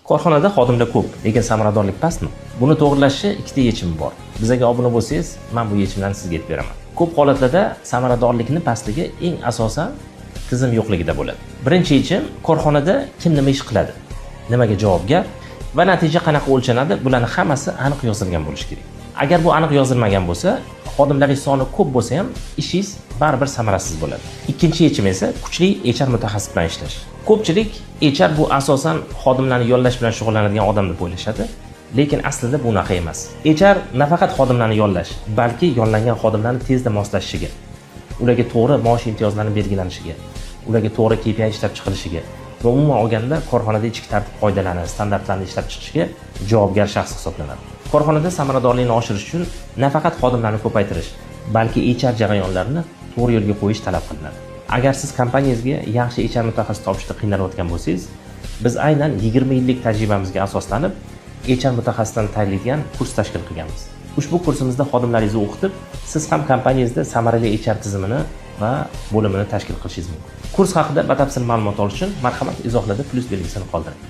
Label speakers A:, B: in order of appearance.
A: Korxonada xodimlar ko'p, lekin samaradorlik pastmi? Buni to'g'rilashning ikkita yechimi bor. Bizga obuna bo'lsangiz, men bu yechimlarni sizga aytib beraman. Ko'p holatlarda samaradorlikning pastligi eng asosan tizim yo'qligida bo'ladi. Birinchi yechim korxonada kim nima ish qiladi, nimaga javobgar va natija qanaqa o'lchanadi, bularning hammasi aniq yozilgan bo'lishi kerak. Agar bu aniq yozilmagan bo'lsa, xodimlarning soni ko'p bo'lsa ham ishingiz baribir samarasiz bo'ladi. Ikkinchi yechim esa kuchli HR mutaxassis bilan ishlash. Ko'pchilik HR bu asosan xodimlarni yollash bilan shug'ullanadigan odam deb o'ylashadi, lekin aslida bu unaqa emas. HR nafaqat xodimlarni yollash, balki yollangan xodimlarni tezda moslashishiga, ularga to'g'ri maosh imtiyozlarini belgilanishiga, ularga to'g'ri KPI ishlab chiqilishiga va umuman olganda korxonada ichki tartib-qoidalarni, standartlarni ishlab chiqishga javobgar shaxs hisoblanadi. Korxonada samaradorlikni oshirish uchun nafaqat xodimlarni ko'paytirish, balki HR jarayonlarini to'g'ri yo'lga qo'yish talab qilinadi. Agar siz kompaniyangizga yaxshi HR mutaxassis topishda qiynalayotgan bo'lsangiz, biz aynan 20 yillik tajribamizga asoslanib HR mutaxassisdan tayyorlaydigan kurs tashkil qilganmiz. Ushbu kursimizda xodimlaringizni o'qitib, siz ham kompaniyangizda samarali HR tizimini va bo'limini tashkil qilishingiz mumkin. Kurs haqida batafsil ma'lumot olish uchun marhamat izohlarda plus belgisini qoldiring.